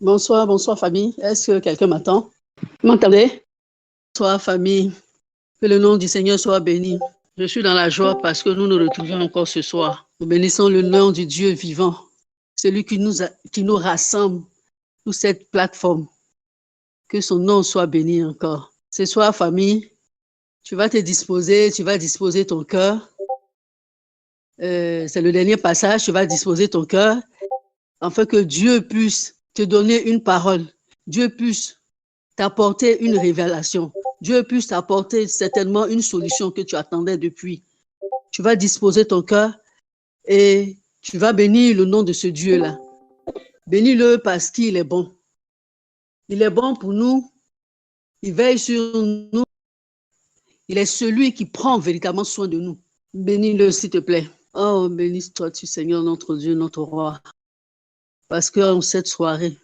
Bonsoir, bonsoir famille. Est-ce que quelqu'un m'entend? Vous m'entendez? Bonsoir famille. Que le nom du Seigneur soit béni. Je suis dans la joie parce que nous nous retrouvons encore ce soir. Nous bénissons le nom du Dieu vivant, celui qui nous rassemble sur cette plateforme. Que son nom soit béni encore. Ce soir famille, tu vas disposer ton cœur. C'est le dernier passage, tu vas disposer ton cœur afin que Dieu puisse te donner une parole. Dieu puisse t'apporter une révélation. Dieu puisse t'apporter certainement une solution que tu attendais depuis. Tu vas disposer ton cœur et tu vas bénir le nom de ce Dieu-là. Bénis-le parce qu'il est bon. Il est bon pour nous. Il veille sur nous. Il est celui qui prend véritablement soin de nous. Bénis-le, s'il te plaît. Oh, bénis-toi, tu Seigneur, notre Dieu, notre roi. Parce qu'en cette soirée,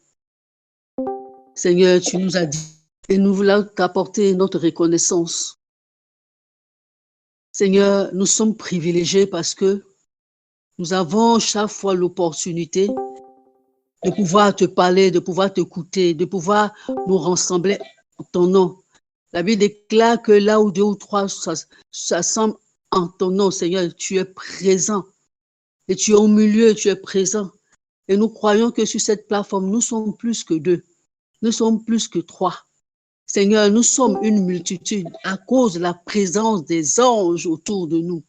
Seigneur, tu nous as dit et nous voulons t'apporter notre reconnaissance. Seigneur, nous sommes privilégiés parce que nous avons chaque fois l'opportunité de pouvoir te parler, de pouvoir t'écouter, de pouvoir nous rassembler en ton nom. La Bible déclare que là où deux ou trois s'assemblent en ton nom, Seigneur, tu es présent. Et tu es au milieu, tu es présent. Et nous croyons que sur cette plateforme, nous sommes plus que deux. Nous sommes plus que trois. Seigneur, nous sommes une multitude à cause de la présence des anges autour de nous,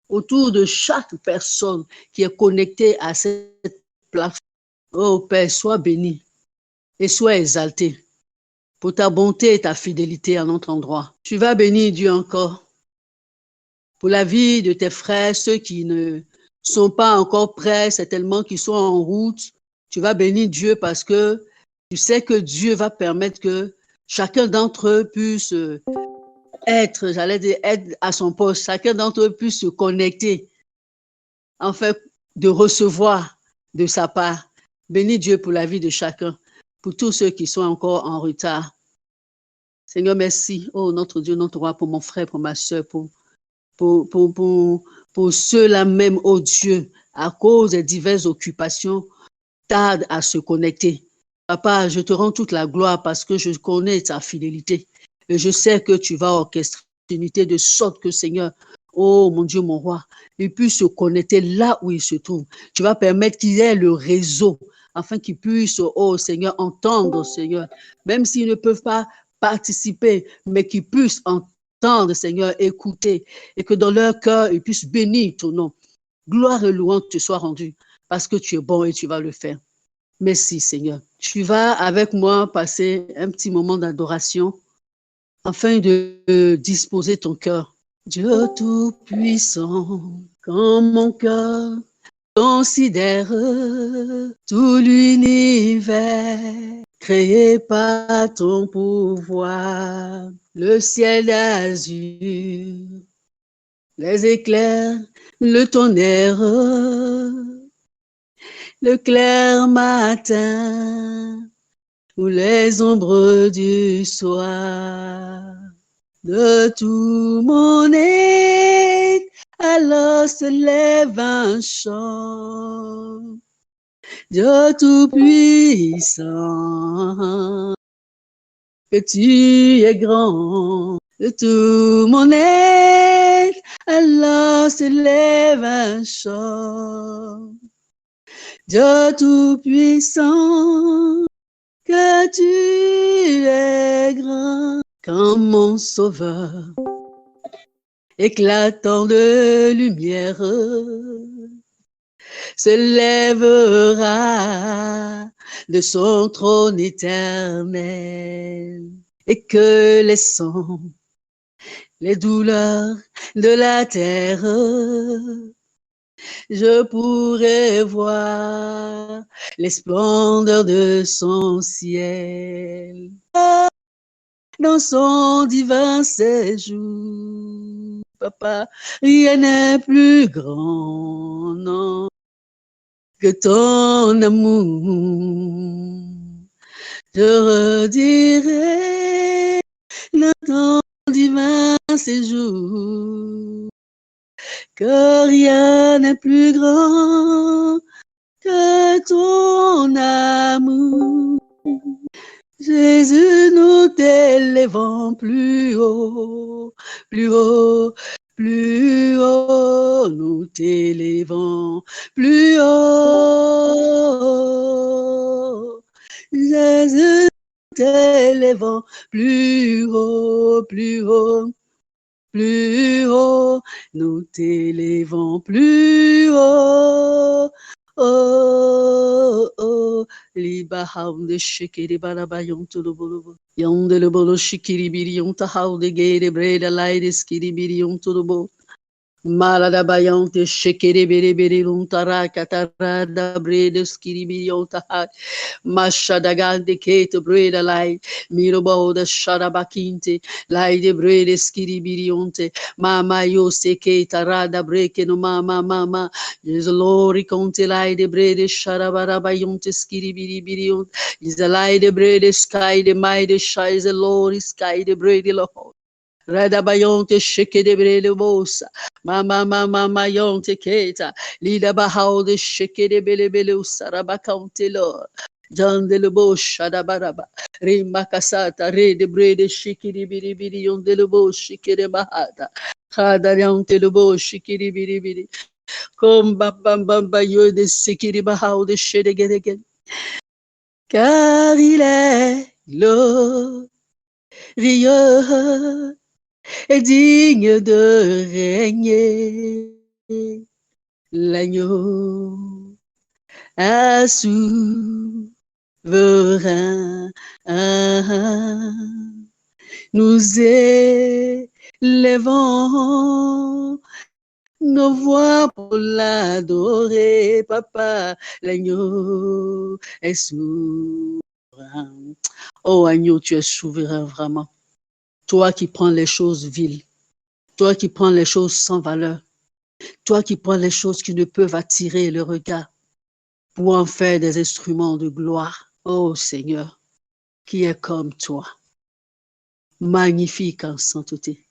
autour de chaque personne qui est connectée à cette plateforme. Oh Père, sois béni et sois exalté pour ta bonté et ta fidélité à notre endroit. Tu vas bénir Dieu encore pour la vie de tes frères, ceux qui ne sont pas encore prêts, certainement qui sont en route. Tu vas bénir Dieu parce que tu sais que Dieu va permettre que chacun d'entre eux puisse être à son poste, chacun d'entre eux puisse se connecter, en fait, de recevoir de sa part. Bénis Dieu pour la vie de chacun, pour tous ceux qui sont encore en retard. Seigneur, merci, oh notre Dieu, notre roi, pour mon frère, pour ma soeur, pour ceux-là même, oh Dieu, à cause des diverses occupations, tardent à se connecter. Papa, je te rends toute la gloire parce que je connais ta fidélité et je sais que tu vas orchestrer l'unité de sorte que, Seigneur, oh mon Dieu, mon roi, il puisse se connecter là où il se trouve. Tu vas permettre qu'il ait le réseau afin qu'ils puissent, oh Seigneur, entendre, Seigneur, même s'ils ne peuvent pas participer, mais qu'ils puissent entendre, Seigneur, écouter et que dans leur cœur, ils puissent bénir ton nom. Gloire et louange te soient rendues parce que tu es bon et tu vas le faire. Merci, Seigneur. Tu vas avec moi passer un petit moment d'adoration afin de disposer ton cœur. Dieu Tout-Puissant, quand mon cœur considère tout l'univers créé par ton pouvoir, le ciel d'azur, les éclairs, le tonnerre, le clair matin ou les ombres du soir. De tout mon être, alors se lève un chant. Dieu Tout-Puissant, que tu es grand. De tout mon être, alors se lève un chant. Dieu Tout-Puissant, que tu es grand. Quand mon sauveur, éclatant de lumière, se lèvera de son trône éternel et que les sons, les douleurs de la terre, je pourrai voir les splendeurs de son ciel. Dans son divin séjour, papa, rien n'est plus grand, non, que ton amour. Je redirai dans ton divin séjour que rien n'est plus grand que ton amour. Jésus, nous t'élevons plus haut, plus haut, plus haut, nous t'élevons plus haut. Jésus, nous t'élevons plus haut, plus haut. Plus haut, nous t'élevons plus haut. Oh, oh, liba haunde shikiri baraba yontulubu. Yondele bolo shikiri biri yonta haude gere breda laide skiri biri yontulubu. Malada bayante shekere bere bere luntara katara da breda skiri biri yonta Mashadagande Kate Breda Light, Mirobo the Shadabakinte, Laide Brede Skiribirionte, Mama Yose Kate Rada Breke no Mama, there's a Lori Conte Laide Brede Shadabarabayonte Skiribirion, is a Laide Brede Sky, the Mighty Shai, the Lord Sky, the Brede Lord. Radabayonte sheke de brede bosa. Mama yonte keta. Lida bahao de sheke de bele bele usarabakante Lord. John de lebo shadabaraba. Rimba kasata re de brede shikiri biri biri yon de lebo shikiri bahata. Khada yonte lebo shikiri biri biri. Kom bamba yo de sikiri bahao de shede gedegen. Car il est glorieux et digne de régner. L'agneau est souverain. Nous élevons nos voix pour l'adorer, papa. L'agneau est souverain. Oh, agneau, tu es souverain vraiment. Toi qui prends les choses viles, toi qui prends les choses sans valeur, toi qui prends les choses qui ne peuvent attirer le regard pour en faire des instruments de gloire. Oh Seigneur, qui est comme toi, magnifique en sainteté,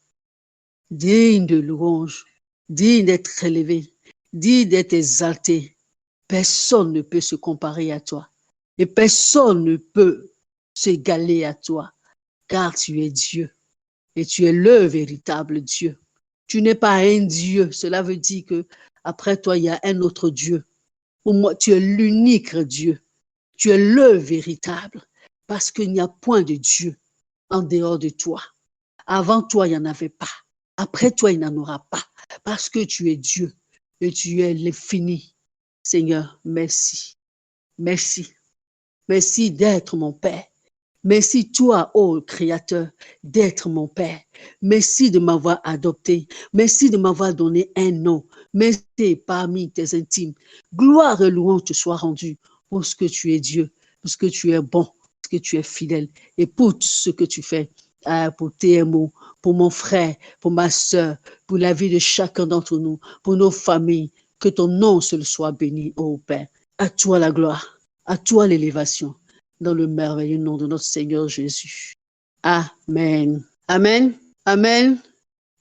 digne de louange, digne d'être élevé, digne d'être exalté. Personne ne peut se comparer à toi et personne ne peut s'égaler à toi, car tu es Dieu et tu es le véritable Dieu. Tu n'es pas un Dieu. Cela veut dire que après toi, il y a un autre Dieu. Pour moi, tu es l'unique Dieu. Tu es le véritable. Parce qu'il n'y a point de Dieu en dehors de toi. Avant toi, il n'y en avait pas. Après toi, il n'y en aura pas. Parce que tu es Dieu et tu es l'infini. Seigneur, merci. Merci. Merci d'être mon Père. Merci toi, ô Créateur, d'être mon Père. Merci de m'avoir adopté. Merci de m'avoir donné un nom. Merci parmi tes intimes. Gloire et louange te soient rendues pour ce que tu es Dieu, pour ce que tu es bon, pour ce que tu es fidèle et pour tout ce que tu fais. Pour TMO, pour mon frère, pour ma soeur, pour la vie de chacun d'entre nous, pour nos familles. Que ton nom seul soit béni, ô Père. À toi la gloire, à toi l'élévation. Dans le merveilleux nom de notre Seigneur Jésus. Amen. Amen. Amen.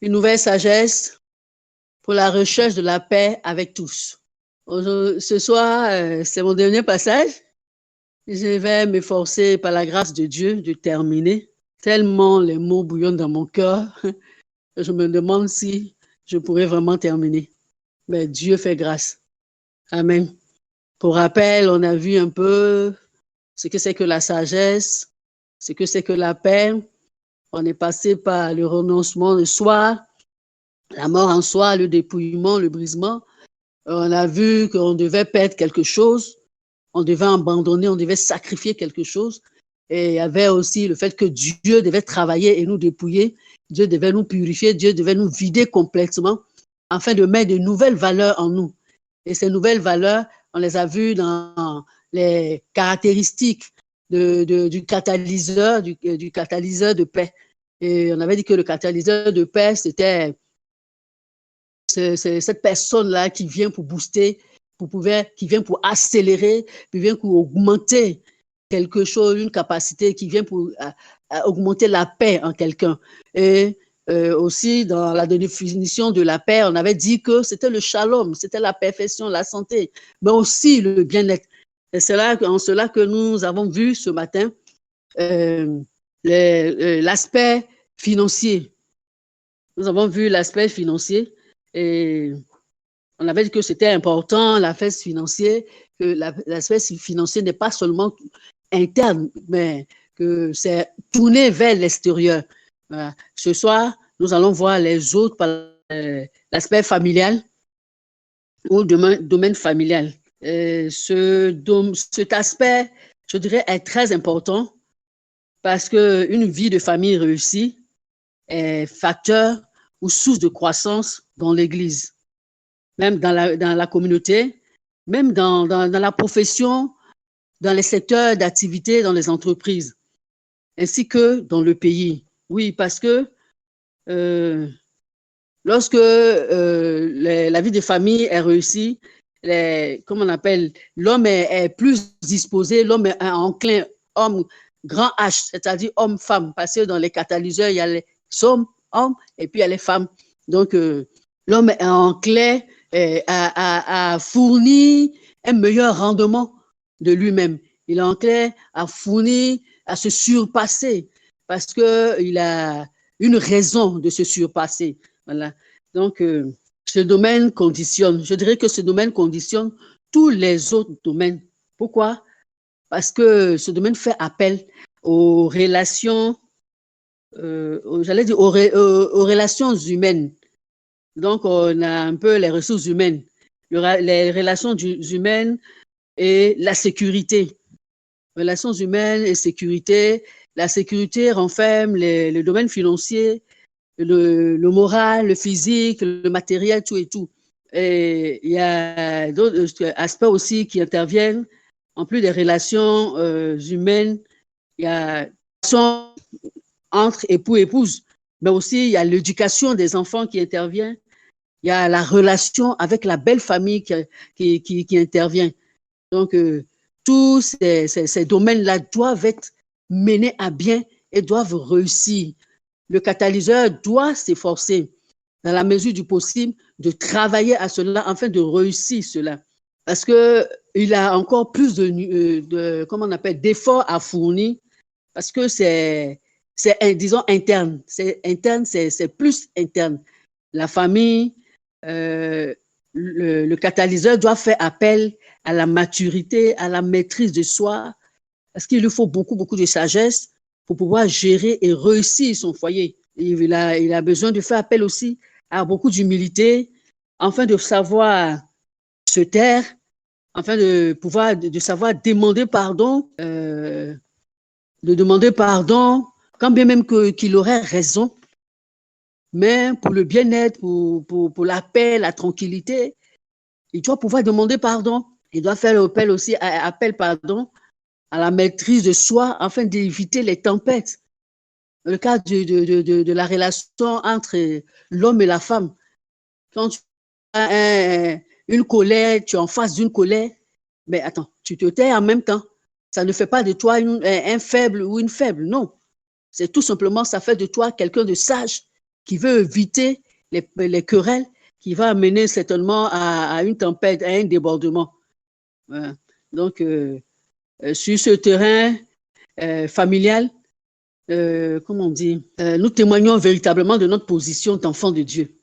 Une nouvelle sagesse pour la recherche de la paix avec tous. Ce soir, c'est mon dernier passage. Je vais m'efforcer par la grâce de Dieu de terminer. Tellement les mots bouillonnent dans mon cœur. Je me demande si je pourrais vraiment terminer. Mais Dieu fait grâce. Amen. Pour rappel, on a vu un peu ce que c'est que la sagesse, ce que c'est que la paix. On est passé par le renoncement de soi, la mort en soi, le dépouillement, le brisement. On a vu qu'on devait perdre quelque chose, on devait abandonner, on devait sacrifier quelque chose. Et il y avait aussi le fait que Dieu devait travailler et nous dépouiller. Dieu devait nous purifier, Dieu devait nous vider complètement afin de mettre de nouvelles valeurs en nous. Et ces nouvelles valeurs, on les a vues dans les caractéristiques du catalyseur de paix. Et on avait dit que le catalyseur de paix, c'était cette personne-là qui vient pour booster, qui vient pour accélérer, qui vient pour augmenter quelque chose, une capacité, qui vient pour augmenter la paix en quelqu'un. Et aussi, dans la définition de la paix, on avait dit que c'était le shalom, c'était la perfection, la santé, mais aussi le bien-être. Et c'est en cela que nous avons vu ce matin l'aspect financier. Nous avons vu l'aspect financier et on avait dit que c'était important, l'aspect financier, que l'aspect financier n'est pas seulement interne, mais que c'est tourné vers l'extérieur. Voilà. Ce soir, nous allons voir les autres par l'aspect familial ou domaine familial. Cet aspect, je dirais, est très important parce qu'une vie de famille réussie est facteur ou source de croissance dans l'Église, même dans la communauté, même dans la profession, dans les secteurs d'activité, dans les entreprises, ainsi que dans le pays. Oui, parce que lorsque la vie de famille est réussie, comme on appelle, l'homme est plus disposé, l'homme est enclin, homme grand H, c'est-à-dire homme-femme, parce que dans les catalyseurs, il y a les hommes et puis il y a les femmes. Donc, l'homme est enclin à fournir un meilleur rendement de lui-même. Il est enclin à fournir, à se surpasser, parce qu'il a une raison de se surpasser. Voilà. Donc, ce domaine conditionne, je dirais que ce domaine conditionne tous les autres domaines. Pourquoi? Parce que ce domaine fait appel aux relations, j'allais dire aux relations humaines. Donc, on a un peu les ressources humaines, les relations humaines et la sécurité. Relations humaines et sécurité. La sécurité renferme le domaine financier, le moral, le physique, le matériel, tout et tout. Et il y a d'autres aspects aussi qui interviennent. En plus des relations humaines, il y a des relations entre époux et épouses, mais aussi il y a l'éducation des enfants qui intervient. Il y a la relation avec la belle famille qui intervient. Donc, tous ces domaines-là doivent être menés à bien et doivent réussir. Le catalyseur doit s'efforcer, dans la mesure du possible, de travailler à cela afin de réussir cela. Parce qu'il a encore plus comment on appelle, d'efforts à fournir, parce que c'est disons, interne. C'est interne, c'est plus interne. La famille, le catalyseur doit faire appel à la maturité, à la maîtrise de soi, parce qu'il lui faut beaucoup, beaucoup de sagesse pour pouvoir gérer et réussir son foyer. Il a besoin de faire appel aussi à beaucoup d'humilité, afin de savoir se taire, afin de pouvoir de savoir demander pardon, de demander pardon, quand bien même qu'il aurait raison, mais pour le bien-être, pour la paix, la tranquillité, il doit pouvoir demander pardon. Il doit faire appel aussi, pardon, à la maîtrise de soi afin d'éviter les tempêtes. Dans le cas de la relation entre l'homme et la femme, quand tu as une colère, tu es en face d'une colère, mais attends, tu te tais en même temps. Ça ne fait pas de toi un faible ou une faible, non. C'est tout simplement, ça fait de toi quelqu'un de sage qui veut éviter les querelles, qui va amener certainement à une tempête, à un débordement. Voilà. Donc, sur ce terrain familial, comment on dit, nous témoignons véritablement de notre position d'enfant de Dieu,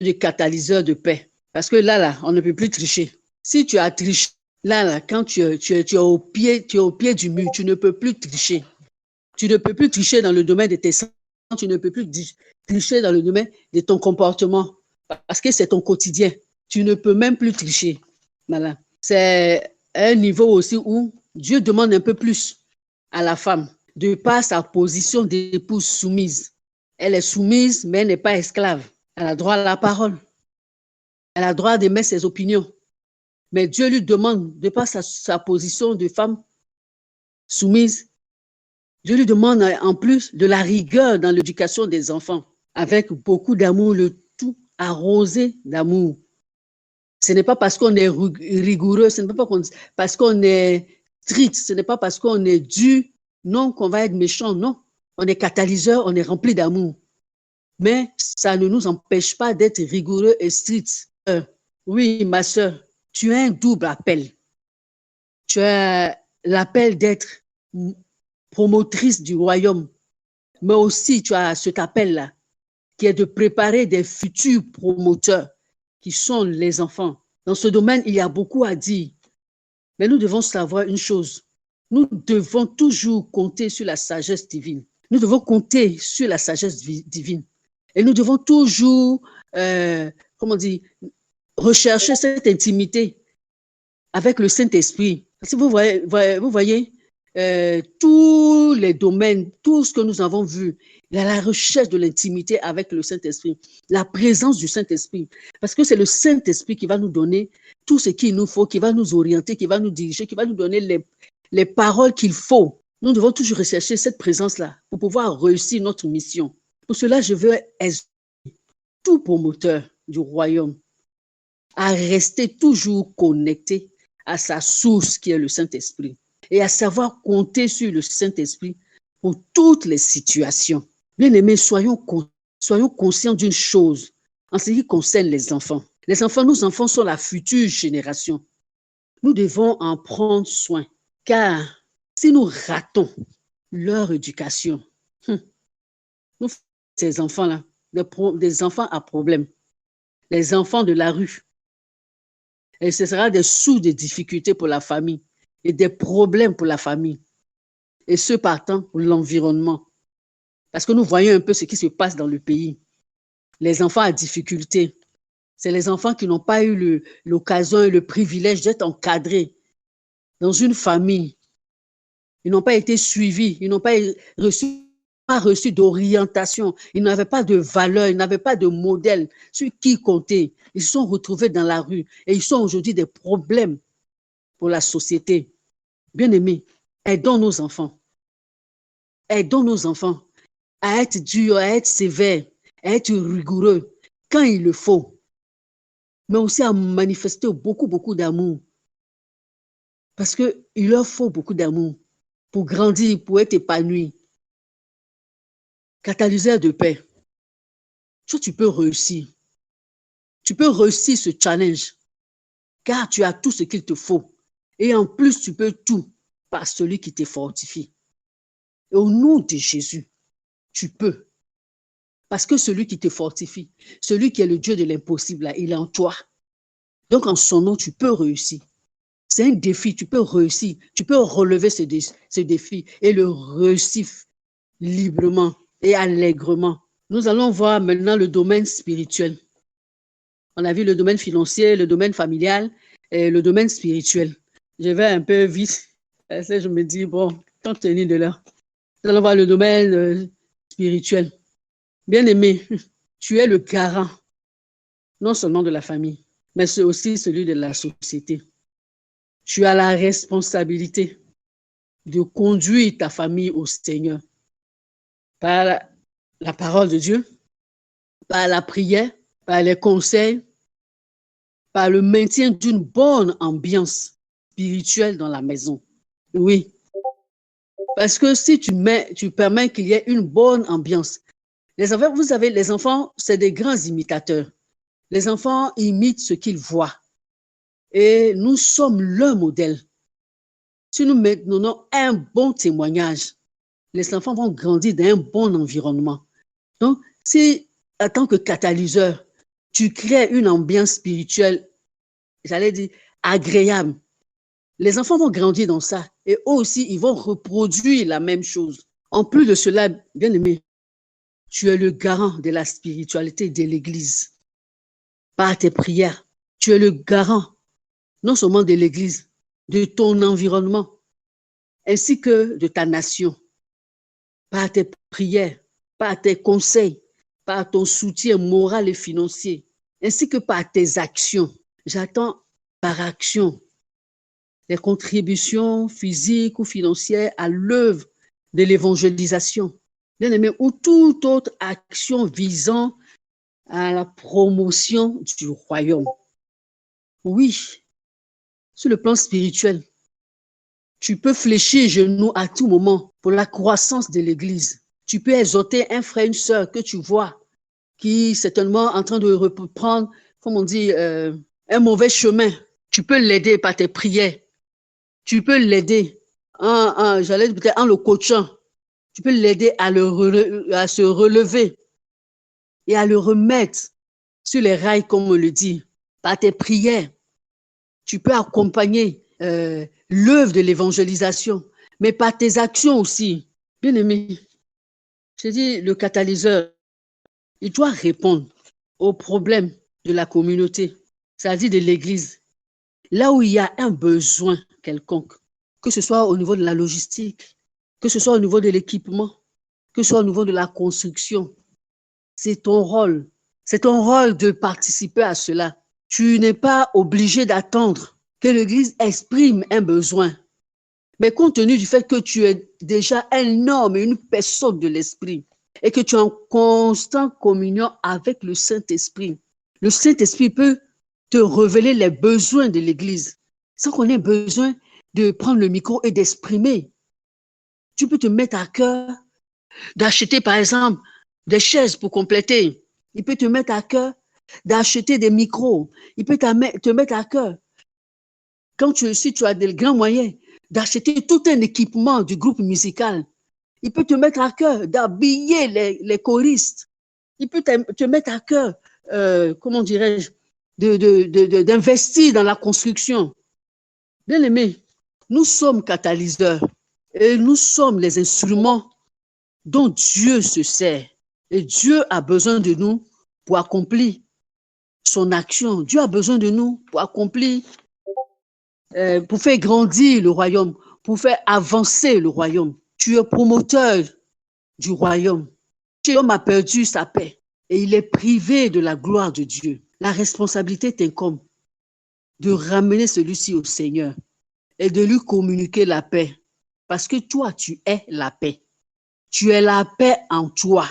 de catalyseur de paix. Parce que là, on ne peut plus tricher. Si tu as triché, là, quand tu es au pied du mur, tu ne peux plus tricher. Tu ne peux plus tricher dans le domaine de tes sens, tu ne peux plus tricher dans le domaine de ton comportement, parce que c'est ton quotidien. Tu ne peux même plus tricher. Voilà. C'est un niveau aussi où Dieu demande un peu plus à la femme, de par sa position d'épouse soumise. Elle est soumise, mais elle n'est pas esclave. Elle a droit à la parole. Elle a droit d'émettre ses opinions. Mais Dieu lui demande, de par sa position de femme soumise, Dieu lui demande en plus de la rigueur dans l'éducation des enfants, avec beaucoup d'amour, le tout arrosé d'amour. Ce n'est pas parce qu'on est rigoureux, ce n'est pas parce qu'on est strict, ce n'est pas parce qu'on est dur, non, qu'on va être méchant, non. On est catalyseur, on est rempli d'amour. Mais ça ne nous empêche pas d'être rigoureux et strict. Oui, ma soeur, tu as un double appel. Tu as l'appel d'être promotrice du royaume, mais aussi tu as cet appel-là, qui est de préparer des futurs promoteurs, qui sont les enfants. Dans ce domaine, il y a beaucoup à dire, mais nous devons savoir une chose. Nous devons toujours compter sur la sagesse divine. Nous devons compter sur la sagesse divine. Et nous devons toujours, rechercher cette intimité avec le Saint-Esprit. Si vous voyez tous les domaines, tout ce que nous avons vu, il y a la recherche de l'intimité avec le Saint-Esprit, la présence du Saint-Esprit. Parce que c'est le Saint-Esprit qui va nous donner tout ce qu'il nous faut, qui va nous orienter, qui va nous diriger, qui va nous donner les paroles qu'il faut. Nous devons toujours rechercher cette présence-là pour pouvoir réussir notre mission. Pour cela, je veux exhorter tout promoteur du royaume à rester toujours connecté à sa source qui est le Saint-Esprit et à savoir compter sur le Saint-Esprit pour toutes les situations. Bien-aimés, soyons conscients d'une chose en ce qui concerne les enfants. Les enfants, nos enfants sont la future génération. Nous devons en prendre soin, car si nous ratons leur éducation, nous faisons ces enfants-là des enfants à problème, les enfants de la rue. Et ce sera des sources de difficultés pour la famille et des problèmes pour la famille. Et ce partant pour l'environnement. Parce que nous voyons un peu ce qui se passe dans le pays. Les enfants à difficulté, c'est les enfants qui n'ont pas eu l'occasion et le privilège d'être encadrés dans une famille. Ils n'ont pas été suivis, ils n'ont pas reçu d'orientation, ils n'avaient pas de valeur, ils n'avaient pas de modèle sur qui compter. Ils se sont retrouvés dans la rue et ils sont aujourd'hui des problèmes pour la société. Bien-aimés, aidons nos enfants. Aidons nos enfants à être durs, à être sévères, à être rigoureux quand il le faut, mais aussi à manifester beaucoup, beaucoup d'amour. Parce qu'il leur faut beaucoup d'amour pour grandir, pour être épanoui. Catalyseur de paix. Toi, tu peux réussir. Tu peux réussir ce challenge, car tu as tout ce qu'il te faut. Et en plus, tu peux tout par celui qui te fortifie. Et au nom de Jésus, tu peux. Parce que celui qui te fortifie, celui qui est le Dieu de l'impossible, il est en toi. Donc, en son nom, tu peux réussir. C'est un défi, tu peux réussir. Tu peux relever ce défi et le réussir librement et allègrement. Nous allons voir maintenant le domaine spirituel. On a vu le domaine financier, le domaine familial et le domaine spirituel. Je vais un peu vite. Je me dis, bon, tant tenir de là. Nous allons voir le domaine spirituel. Bien-aimé, tu es le garant, non seulement de la famille, mais c'est aussi celui de la société. Tu as la responsabilité de conduire ta famille au Seigneur par la parole de Dieu, par la prière, par les conseils, par le maintien d'une bonne ambiance spirituelle dans la maison. Oui, parce que si tu permets qu'il y ait une bonne ambiance, les enfants, vous savez, les enfants, c'est des grands imitateurs. Les enfants imitent ce qu'ils voient. Et nous sommes leur modèle. Si nous donnons un bon témoignage, les enfants vont grandir dans un bon environnement. Donc, si, en tant que catalyseur, tu crées une ambiance spirituelle, j'allais dire, agréable, les enfants vont grandir dans ça. Et eux aussi, ils vont reproduire la même chose. En plus de cela, bien aimé, tu es le garant de la spiritualité de l'Église. Par tes prières, tu es le garant, non seulement de l'Église, de ton environnement, ainsi que de ta nation. Par tes prières, par tes conseils, par ton soutien moral et financier, ainsi que par tes actions. J'attends par action les contributions physiques ou financières à l'œuvre de l'évangélisation, bien aimé, ou toute autre action visant à la promotion du royaume. Oui, sur le plan spirituel, tu peux fléchir genoux à tout moment pour la croissance de l'Église. Tu peux exhorter un frère, une sœur que tu vois qui certainement en train de reprendre, comme on dit, un mauvais chemin. Tu peux l'aider par tes prières. Tu peux l'aider j'allais dire peut-être en le coachant. Tu peux l'aider à se relever et à le remettre sur les rails, comme on le dit, par tes prières. Tu peux accompagner l'œuvre de l'évangélisation, mais par tes actions aussi. Bien aimé, je dis, le catalyseur, il doit répondre aux problèmes de la communauté, c'est-à-dire de l'Église. Là où il y a un besoin quelconque, que ce soit au niveau de la logistique, que ce soit au niveau de l'équipement, que ce soit au niveau de la construction, c'est ton rôle. C'est ton rôle de participer à cela. Tu n'es pas obligé d'attendre que l'Église exprime un besoin. Mais compte tenu du fait que tu es déjà un homme et une personne de l'Esprit et que tu es en constante communion avec le Saint-Esprit, le Saint-Esprit peut te révéler les besoins de l'Église sans qu'on ait besoin de prendre le micro et d'exprimer. Tu peux te mettre à cœur d'acheter, par exemple, des chaises pour compléter. Il peut te mettre à cœur d'acheter des micros. Il peut te mettre à cœur, si tu as des grands moyens, d'acheter tout un équipement du groupe musical. Il peut te mettre à cœur d'habiller les choristes. Il peut te mettre à cœur, comment dirais-je, d'investir dans la construction. Bien aimé, nous sommes catalyseurs et nous sommes les instruments dont Dieu se sert. Et Dieu a besoin de nous pour accomplir son action. Dieu a besoin de nous pour accomplir, pour faire grandir le royaume, pour faire avancer le royaume. Tu es promoteur du royaume. L'homme a perdu sa paix et il est privé de la gloire de Dieu. La responsabilité t'incombe de ramener celui-ci au Seigneur et de lui communiquer la paix. Parce que toi, tu es la paix. Tu es la paix en toi.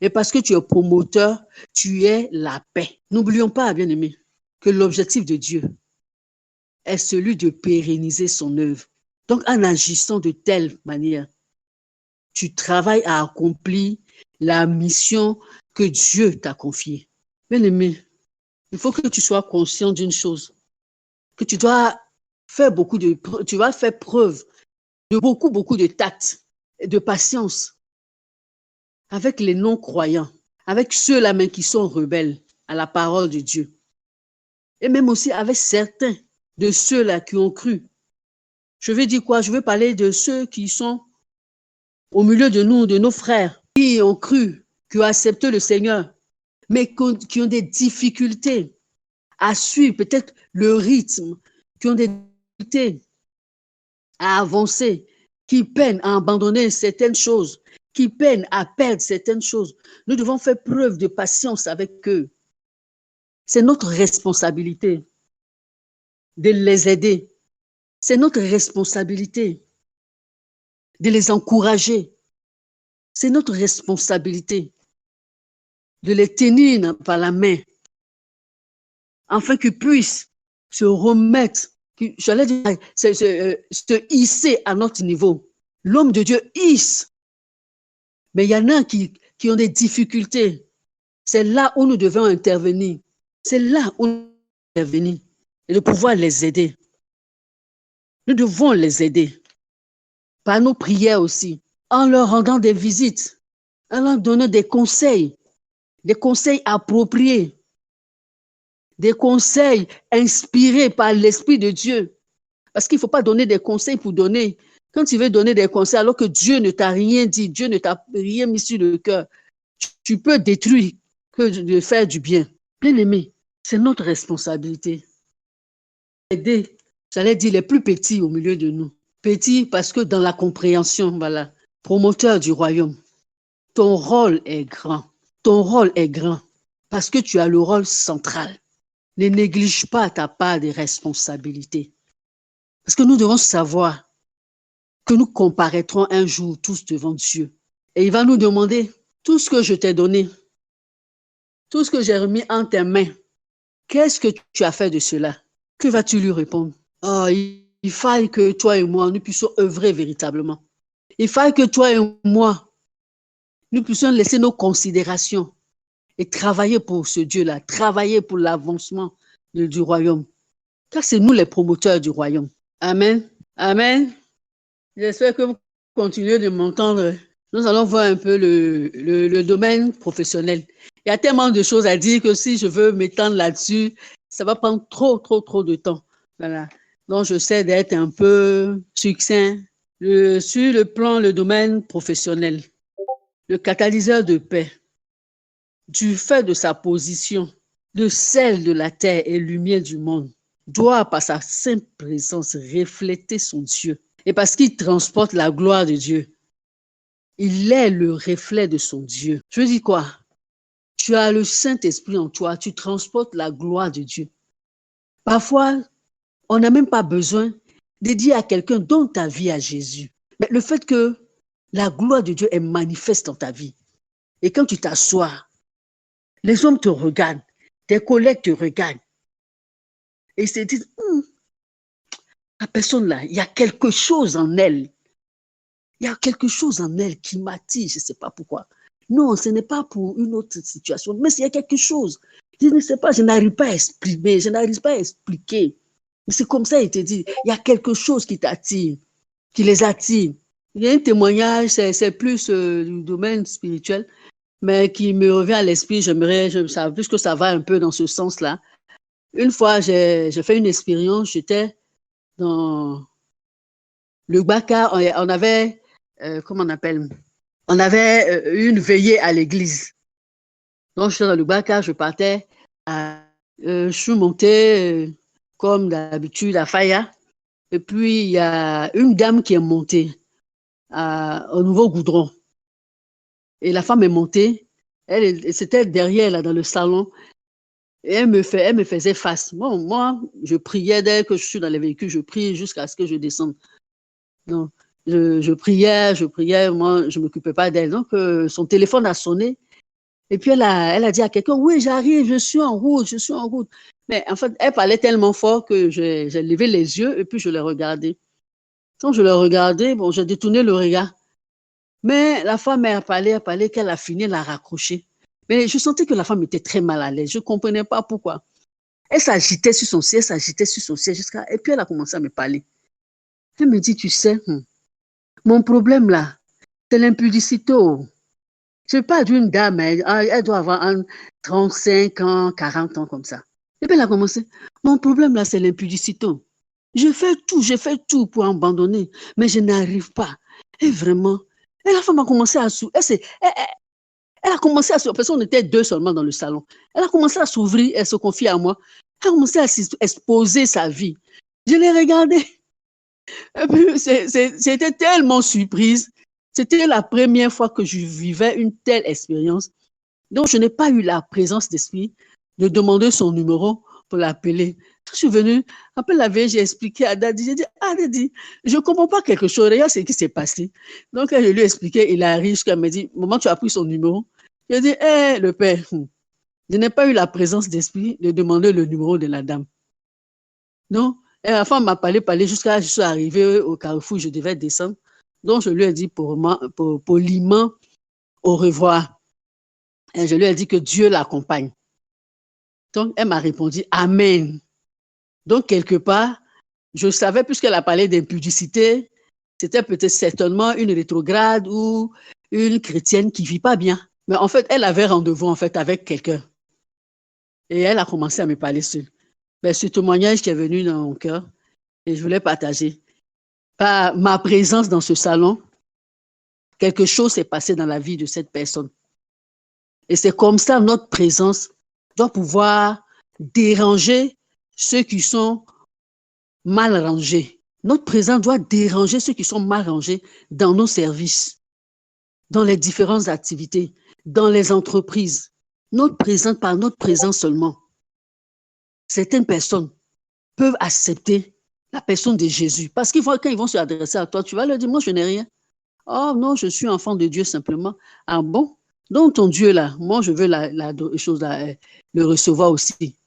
Et parce que tu es promoteur, tu es la paix. N'oublions pas, bien-aimés, que l'objectif de Dieu est celui de pérenniser son œuvre. Donc, en agissant de telle manière, tu travailles à accomplir la mission que Dieu t'a confiée. Bien-aimé, il faut que tu sois conscient d'une chose, que tu dois faire preuve de beaucoup de tact et de patience avec les non-croyants, avec ceux-là même qui sont rebelles à la parole de Dieu. Et même aussi avec certains de ceux-là qui ont cru. Je veux dire quoi? Je veux parler de ceux qui sont au milieu de nous, de nos frères, qui ont cru, qui ont accepté le Seigneur, mais qui ont des difficultés à suivre peut-être le rythme, qui ont des difficultés à avancer, qui peinent à abandonner certaines choses, qui peinent à perdre certaines choses. Nous devons faire preuve de patience avec eux. C'est notre responsabilité de les aider. C'est notre responsabilité de les encourager. C'est notre responsabilité de les tenir par la main afin qu'ils puissent se remettre, j'allais dire, se hisser à notre niveau. L'homme de Dieu hisse, mais il y en a qui ont des difficultés. C'est là où nous devons intervenir. C'est là où nous devons intervenir et de pouvoir les aider. Nous devons les aider par nos prières aussi, en leur rendant des visites, en leur donnant des conseils appropriés, des conseils inspirés par l'Esprit de Dieu. Parce qu'il ne faut pas donner des conseils pour donner. Quand tu veux donner des conseils alors que Dieu ne t'a rien dit, Dieu ne t'a rien mis sur le cœur, tu peux détruire que de faire du bien. Bien aimé, c'est notre responsabilité. Aider, j'allais dire, les plus petits au milieu de nous. Petits parce que dans la compréhension, voilà, promoteur du royaume, ton rôle est grand. Ton rôle est grand parce que tu as le rôle central. Ne néglige pas ta part de responsabilité. Parce que nous devons savoir que nous comparaîtrons un jour tous devant Dieu. Et il va nous demander, tout ce que je t'ai donné, tout ce que j'ai remis en tes mains, qu'est-ce que tu as fait de cela? Que vas-tu lui répondre? Oh, il faille que toi et moi, nous puissions œuvrer véritablement. Il faille que toi et moi, nous puissions laisser nos considérations et travailler pour ce Dieu-là, travailler pour l'avancement du royaume. Car c'est nous les promoteurs du royaume. Amen. Amen. J'espère que vous continuez de m'entendre. Nous allons voir un peu le domaine professionnel. Il y a tellement de choses à dire que si je veux m'étendre là-dessus, ça va prendre trop de temps. Voilà. Donc, j'essaie d'être un peu succinct. Sur le domaine professionnel, le catalyseur de paix, du fait de sa position, le sel de la terre et lumière du monde, doit, par sa simple présence, refléter son Dieu. Et parce qu'il transporte la gloire de Dieu, il est le reflet de son Dieu. Je dis quoi? Tu as le Saint-Esprit en toi, tu transportes la gloire de Dieu. Parfois, on n'a même pas besoin de dire à quelqu'un donne ta vie à Jésus. Mais le fait que la gloire de Dieu est manifeste dans ta vie. Et quand tu t'assois, les hommes te regardent, tes collègues te regardent. Et ils se disent, la personne là, il y a quelque chose en elle. Il y a quelque chose en elle qui m'attire, je ne sais pas pourquoi. Non, ce n'est pas pour une autre situation, mais il y a quelque chose. Je ne sais pas, je n'arrive pas à exprimer, je n'arrive pas à expliquer. Mais c'est comme ça, il te dit, il y a quelque chose qui t'attire, qui les attire. Il y a un témoignage, c'est plus du domaine spirituel, mais qui me revient à l'esprit, puisque ça va un peu dans ce sens-là. Une fois, j'ai fait une expérience, j'étais dans le Baka, on avait, comment on appelle, on avait une veillée à l'église. Donc, j'étais dans le Baka, je partais, je suis montée, comme d'habitude, à Faya. Et puis, il y a une dame qui est montée au Nouveau Goudron. Et la femme est montée, c'était derrière, là, dans le salon. Et elle me faisait face. Bon, moi, je priais dès que je suis dans les véhicules, je prie jusqu'à ce que je descende. Donc, je priais, moi, je ne m'occupais pas d'elle. Donc, son téléphone a sonné. Et puis, elle a dit à quelqu'un, oui, j'arrive, je suis en route. Mais en fait, elle parlait tellement fort que j'ai levé les yeux et puis je l'ai regardée. Quand je l'ai regardée, bon, j'ai détourné le regard. Mais la femme a parlé, qu'elle a fini, elle a raccroché. Mais je sentais que la femme était très mal à l'aise. Je ne comprenais pas pourquoi. Elle s'agitait sur son siège, et puis elle a commencé à me parler. Elle me dit, tu sais, mon problème là, c'est l'impudicité. Je parle d'une dame, elle doit avoir 35 ans, 40 ans comme ça. Et puis elle a commencé, mon problème là, c'est l'impudicité. Je fais tout pour abandonner, mais je n'arrive pas. Et vraiment, et la femme a commencé à s'ouvrir. Elle a commencé à s'ouvrir, parce qu'on était deux seulement dans le salon. Elle a commencé à s'ouvrir, elle se confie à moi. Elle a commencé à exposer sa vie. Je l'ai regardée. Et puis, c'était tellement surprise. C'était la première fois que je vivais une telle expérience. Donc, je n'ai pas eu la présence d'esprit de demander son numéro pour l'appeler. Je suis venue, après la veille, j'ai expliqué à Dadi, j'ai dit, ah Dadi, je ne comprends pas quelque chose, regarde ce qui s'est passé. Donc, je lui ai expliqué, il arrive, jusqu'à me dit, maman, tu as pris son numéro. J'ai dit, le père, je n'ai pas eu la présence d'esprit de demander le numéro de la dame. Donc, la femme m'a parlé jusqu'à ce que je suis arrivée au carrefour, je devais descendre. Donc, je lui ai dit poliment au revoir. Et je lui ai dit que Dieu l'accompagne. Donc, elle m'a répondu Amen. Donc, quelque part, je savais, puisqu'elle a parlé d'impudicité, c'était peut-être certainement une rétrograde ou une chrétienne qui ne vit pas bien. Mais en fait, elle avait rendez-vous en fait, avec quelqu'un. Et elle a commencé à me parler seule. Mais ce témoignage qui est venu dans mon cœur, et je voulais partager. Par ma présence dans ce salon, quelque chose s'est passé dans la vie de cette personne. Et c'est comme ça, notre présence doit pouvoir déranger ceux qui sont mal rangés. Notre présence doit déranger ceux qui sont mal rangés dans nos services, dans les différentes activités, dans les entreprises. Par notre présence seulement, certaines personnes peuvent accepter la personne de Jésus. Parce qu'ils quand ils vont se adresser à toi, tu vas leur dire, moi je n'ai rien. Oh non, je suis enfant de Dieu simplement. Ah bon? Donc ton Dieu là, moi je veux le recevoir aussi.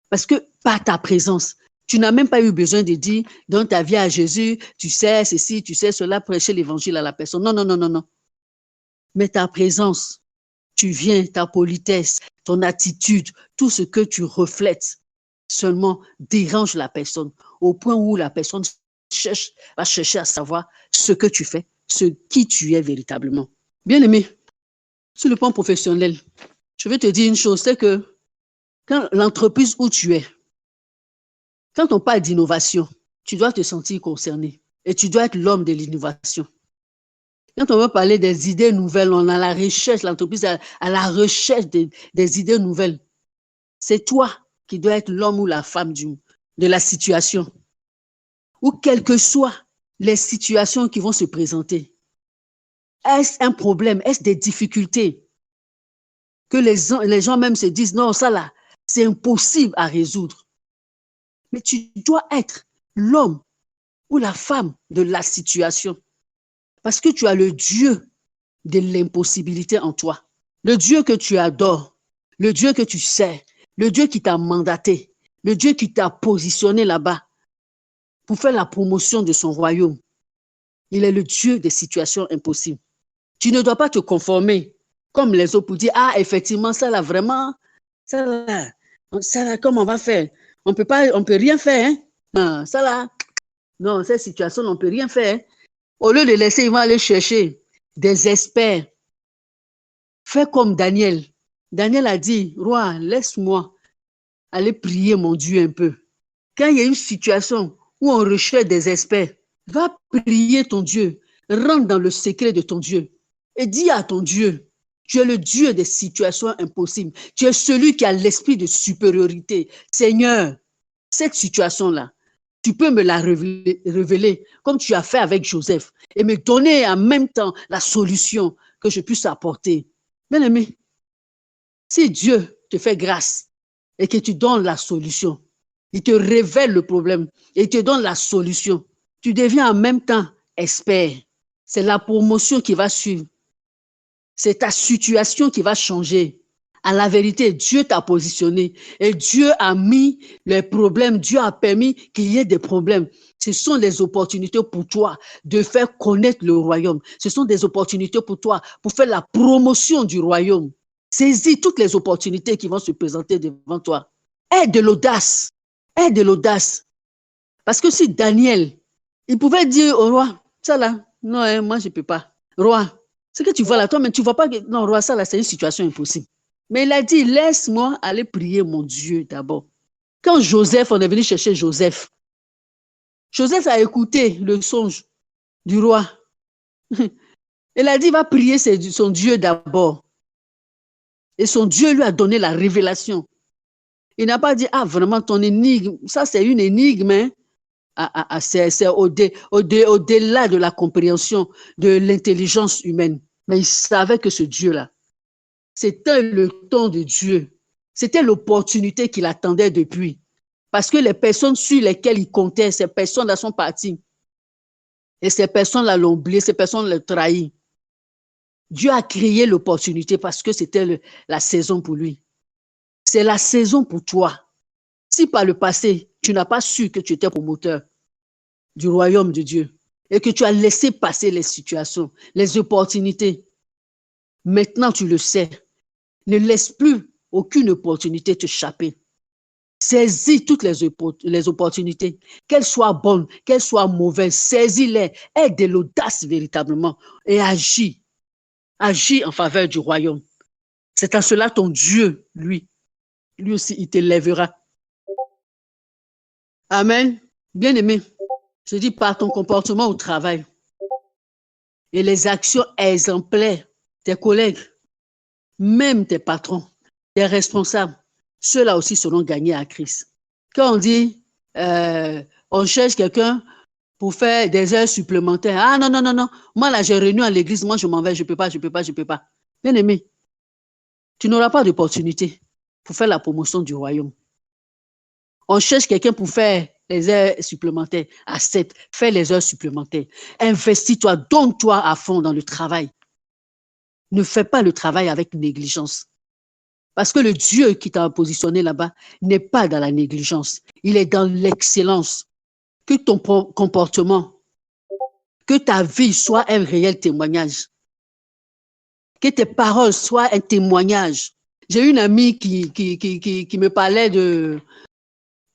Parce que par ta présence, tu n'as même pas eu besoin de dire, donne ta vie à Jésus, tu sais ceci, tu sais cela, prêcher l'évangile à la personne. Non, non, non, non, non. Mais ta présence, tu viens, ta politesse, ton attitude, tout ce que tu reflètes seulement dérange la personne au point où la personne va chercher à savoir ce que tu fais, qui tu es véritablement. Bien-aimé, sur le plan professionnel, je vais te dire une chose, c'est que quand l'entreprise où tu es, quand on parle d'innovation, tu dois te sentir concerné et tu dois être l'homme de l'innovation. Quand on veut parler des idées nouvelles, on a la recherche, l'entreprise à la recherche des idées nouvelles. C'est toi qui dois être l'homme ou la femme de la situation. Ou quelles que soient les situations qui vont se présenter. Est-ce un problème? Est-ce des difficultés? Que les gens même se disent, non, ça là, c'est impossible à résoudre. Mais tu dois être l'homme ou la femme de la situation. Parce que tu as le Dieu de l'impossibilité en toi. Le Dieu que tu adores, le Dieu que tu sais, le Dieu qui t'a mandaté, le Dieu qui t'a positionné là-bas pour faire la promotion de son royaume. Il est le Dieu des situations impossibles. Tu ne dois pas te conformer comme les autres pour dire, ah, effectivement, ça là, vraiment, ça là, comment on va faire? On peut rien faire, hein? Non, ça là, non, cette situation, on ne peut rien faire. Hein? Au lieu de laisser, ils vont aller chercher des experts. Fais comme Daniel. Daniel a dit, roi, laisse-moi aller prier mon Dieu un peu. Quand il y a une situation où on recherche des experts, va prier ton Dieu. Rentre dans le secret de ton Dieu et dis à ton Dieu, tu es le Dieu des situations impossibles. Tu es celui qui a l'esprit de supériorité. Seigneur, cette situation-là, tu peux me la révéler comme tu as fait avec Joseph et me donner en même temps la solution que je puisse apporter. Bien-aimé, si Dieu te fait grâce et que tu donnes la solution, il te révèle le problème et il te donne la solution, tu deviens en même temps expert. C'est la promotion qui va suivre. C'est ta situation qui va changer. À la vérité, Dieu t'a positionné et Dieu a mis les problèmes, Dieu a permis qu'il y ait des problèmes. Ce sont des opportunités pour toi de faire connaître le royaume. Ce sont des opportunités pour toi pour faire la promotion du royaume. Saisis toutes les opportunités qui vont se présenter devant toi. Aie de l'audace. Aie de l'audace. Parce que si Daniel, il pouvait dire au roi, ça là, non, hein, moi je ne peux pas. Roi, ce que tu vois là, toi, mais tu ne vois pas que, non, roi, ça là, c'est une situation impossible. Mais il a dit, laisse-moi aller prier mon Dieu d'abord. Quand Joseph, on est venu chercher Joseph, Joseph a écouté le songe du roi. Il a dit, va prier son Dieu d'abord. Et son Dieu lui a donné la révélation. Il n'a pas dit, ah, vraiment, ton énigme, ça c'est une énigme, hein? C'est au-delà de la compréhension de l'intelligence humaine. Mais il savait que ce Dieu-là, c'était le temps de Dieu. C'était l'opportunité qu'il attendait depuis. Parce que les personnes sur lesquelles il comptait, ces personnes-là sont parties. Et ces personnes-là l'ont oublié, ces personnes l'ont trahi. Dieu a créé l'opportunité parce que c'était la saison pour lui. C'est la saison pour toi. Si par le passé, tu n'as pas su que tu étais promoteur du royaume de Dieu et que tu as laissé passer les situations, les opportunités, maintenant tu le sais. Ne laisse plus aucune opportunité t'échapper. Saisis toutes les opportunités, qu'elles soient bonnes, qu'elles soient mauvaises, saisis-les, aie de l'audace véritablement et agis. Agis en faveur du royaume. C'est à cela ton Dieu, lui aussi, il te lèvera. Amen. Bien-aimé, je dis par ton comportement au travail et les actions exemplaires, tes collègues, même tes patrons, tes responsables, ceux-là aussi seront gagnés à Christ. Quand on dit, on cherche quelqu'un pour faire des heures supplémentaires, ah non, non, non, non, moi là j'ai réunion à l'église, moi je m'en vais, je ne peux pas, je ne peux pas, je ne peux pas. Bien aimé, tu n'auras pas d'opportunité pour faire la promotion du royaume. On cherche quelqu'un pour faire les heures supplémentaires. Accepte, fais les heures supplémentaires. Investis-toi, donne-toi à fond dans le travail. Ne fais pas le travail avec négligence. Parce que le Dieu qui t'a positionné là-bas n'est pas dans la négligence. Il est dans l'excellence. Que ton comportement, que ta vie soit un réel témoignage. Que tes paroles soient un témoignage. J'ai une amie qui me parlait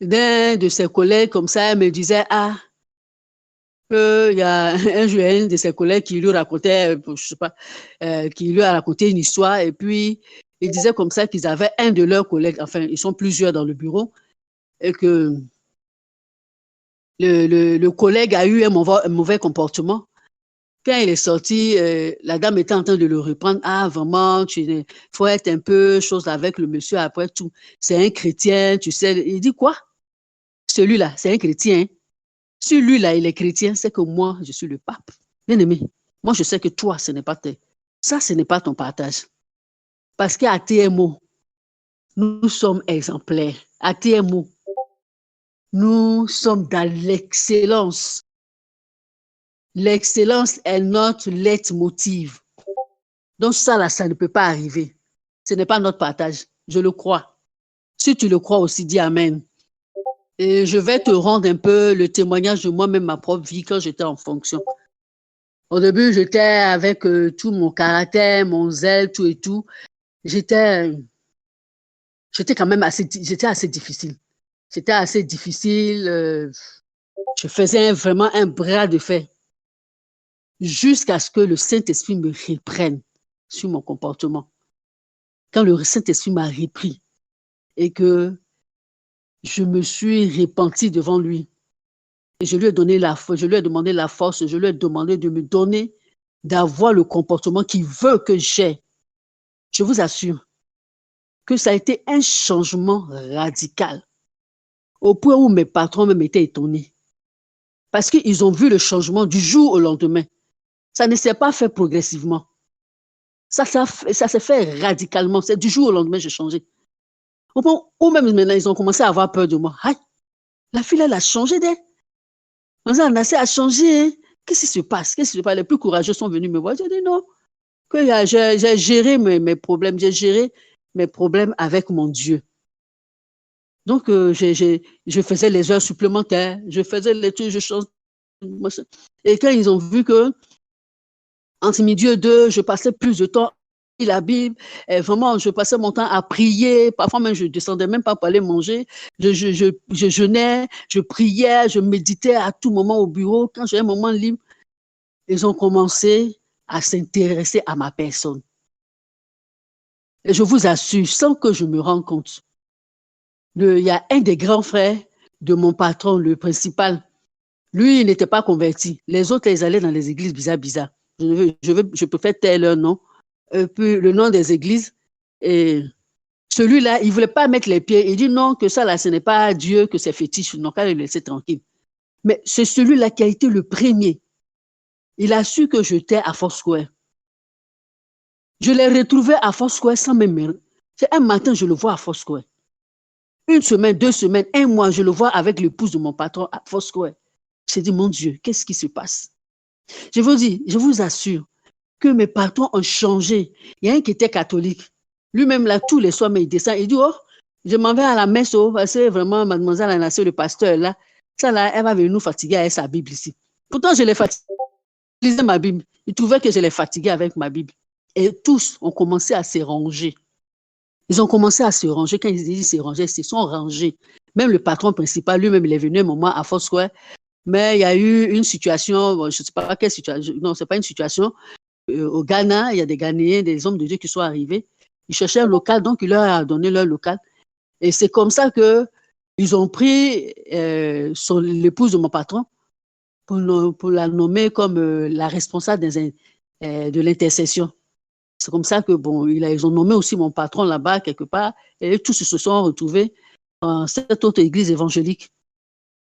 d'un de ses collègues comme ça. Elle me disait, ah, Il y a un jour, un de ses collègues qui lui racontait, je sais pas, qui lui a raconté une histoire et puis il disait comme ça qu'ils avaient un de leurs collègues, enfin, ils sont plusieurs dans le bureau, et que le collègue a eu un mauvais comportement. Quand il est sorti, la dame était en train de le reprendre. Ah, vraiment, il faut être un peu chose avec le monsieur après tout. C'est un chrétien, tu sais. Il dit quoi? Celui-là, c'est un chrétien. Si lui-là, il est chrétien, c'est que moi, je suis le pape. Bien aimé, moi, je sais que toi, ça, ce n'est pas ton partage. Parce qu'à TMO, nous sommes exemplaires. À TMO, nous sommes dans l'excellence. L'excellence est notre leitmotiv. Donc ça, là, ça ne peut pas arriver. Ce n'est pas notre partage. Je le crois. Si tu le crois aussi, dis Amen. Et je vais te rendre un peu le témoignage de moi-même, ma propre vie, quand j'étais en fonction. Au début, j'étais avec tout mon caractère, mon zèle, tout et tout. J'étais quand même j'étais assez difficile. C'était assez difficile. Je faisais vraiment un bras de fer jusqu'à ce que le Saint-Esprit me reprenne sur mon comportement. Quand le Saint-Esprit m'a repris et que je me suis repentie devant lui, et je lui ai donné je lui ai demandé la force, je lui ai demandé de me donner, d'avoir le comportement qu'il veut que j'aie. Je vous assure que ça a été un changement radical, au point où mes patrons même étaient étonnés. Parce qu'ils ont vu le changement du jour au lendemain. Ça ne s'est pas fait progressivement. Ça s'est fait radicalement. C'est du jour au lendemain, j'ai changé. Au point où même maintenant, ils ont commencé à avoir peur de moi. Aïe, la fille, elle a changé d'elle. On a changé. Hein. Qu'est-ce qui se passe? Qu'est-ce qui se passe? Les plus courageux sont venus me voir. J'ai dit non. Que j'ai géré mes problèmes. J'ai géré mes problèmes avec mon Dieu. Donc, je faisais les heures supplémentaires. Je faisais les trucs, je changeais. Et quand ils ont vu que entre midi et deux, je passais plus de temps à la Bible. Et vraiment, je passais mon temps à prier. Parfois même, je ne descendais même pas pour aller manger. Je jeûnais, je priais, je méditais à tout moment au bureau. Quand j'ai un moment libre, ils ont commencé à s'intéresser à ma personne. Et je vous assure, sans que je me rende compte, il y a un des grands frères de mon patron, le principal. Lui, il n'était pas converti. Les autres, ils allaient dans les églises bizarres. Je préfère taire leur nom. Puis le nom des églises. Et celui-là, il ne voulait pas mettre les pieds. Il dit non, que ça, là, ce n'est pas Dieu, que c'est fétiche. Non, qu'à le laisser tranquille. Mais c'est celui-là qui a été le premier. Il a su que j'étais à Foursquare. Je l'ai retrouvé à Foursquare sans même. C'est un matin, je le vois à Foursquare. Une semaine, 2 semaines, 1 mois, je le vois avec l'épouse de mon patron à Foursquare. J'ai dit, mon Dieu, qu'est-ce qui se passe? Je vous dis, je vous assure que mes patrons ont changé. Il y a un qui était catholique. Lui-même, là, tous les soirs, mais il descend. Il dit, oh, je m'en vais à la messe, oh, parce que vraiment, mademoiselle Anassé, le pasteur, là, ça, là, elle va venir nous fatiguer avec sa Bible ici. Pourtant, je l'ai fatigué. Je lisais ma Bible. Il trouvait que je l'ai fatigué avec ma Bible. Et tous ont commencé à se ranger. Ils ont commencé à se ranger. Quand ils disent se ranger, ils se sont rangés. Même le patron principal, lui-même, il est venu un moment à Foursquare. Mais il y a eu une situation, je ne sais pas quelle situation, non, ce n'est pas une situation. Au Ghana, il y a des Ghanéens, des hommes de Dieu qui sont arrivés. Ils cherchaient un local, donc il leur a donné leur local. Et c'est comme ça qu'ils ont pris l'épouse de mon patron pour la nommer comme la responsable de l'intercession. C'est comme ça que, bon, ils ont nommé aussi mon patron là-bas, quelque part, et tous se sont retrouvés dans cette autre église évangélique.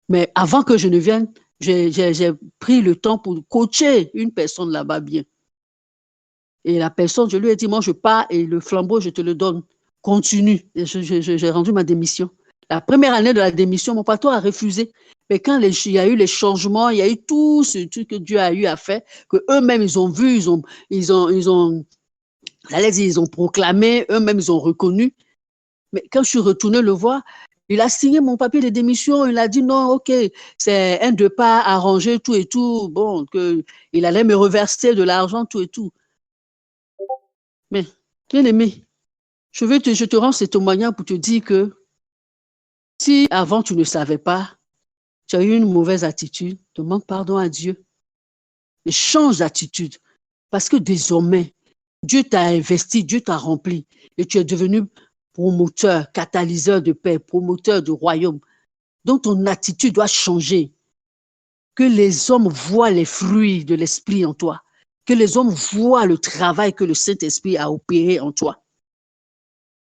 Mais avant que je ne vienne, j'ai pris le temps pour coacher une personne là-bas bien. Et la personne, je lui ai dit, moi, je pars et le flambeau, je te le donne. Continue. Et j'ai rendu ma démission. La première année de la démission, mon patron a refusé. Mais quand il y a eu les changements, il y a eu tout ce truc que Dieu a eu à faire, que eux-mêmes, ils ont vu, ils ont proclamé, eux-mêmes, ils ont reconnu. Mais quand je suis retournée le voir, il a signé mon papier de démission. Il a dit non, ok, c'est un de pas arrangé, tout et tout. Bon, il allait me reverser de l'argent, tout et tout. Mais, bien aimé, je te rends ce témoignage pour te dire que si avant tu ne savais pas, Tu as eu une mauvaise attitude, demande pardon à Dieu et change d'attitude. Parce que désormais, Dieu t'a investi, Dieu t'a rempli et tu es devenu promoteur, catalyseur de paix, promoteur du royaume. Donc ton attitude doit changer. Que les hommes voient les fruits de l'esprit en toi. Que les hommes voient le travail que le Saint-Esprit a opéré en toi.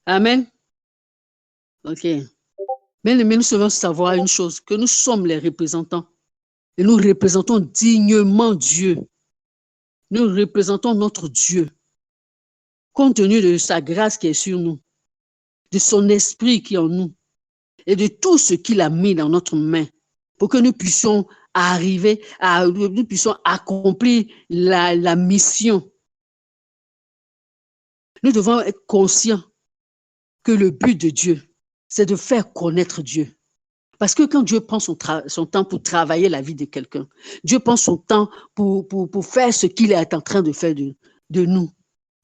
Amen. OK. Mais nous devons savoir une chose, que nous sommes les représentants et nous représentons dignement Dieu. Nous représentons notre Dieu, compte tenu de sa grâce qui est sur nous, de son esprit qui est en nous et de tout ce qu'il a mis dans notre main pour que nous puissions nous puissions accomplir la mission. Nous devons être conscients que le but de Dieu, c'est de faire connaître Dieu. Parce que quand Dieu prend son temps pour travailler la vie de quelqu'un, Dieu prend son temps pour faire ce qu'il est en train de faire de nous.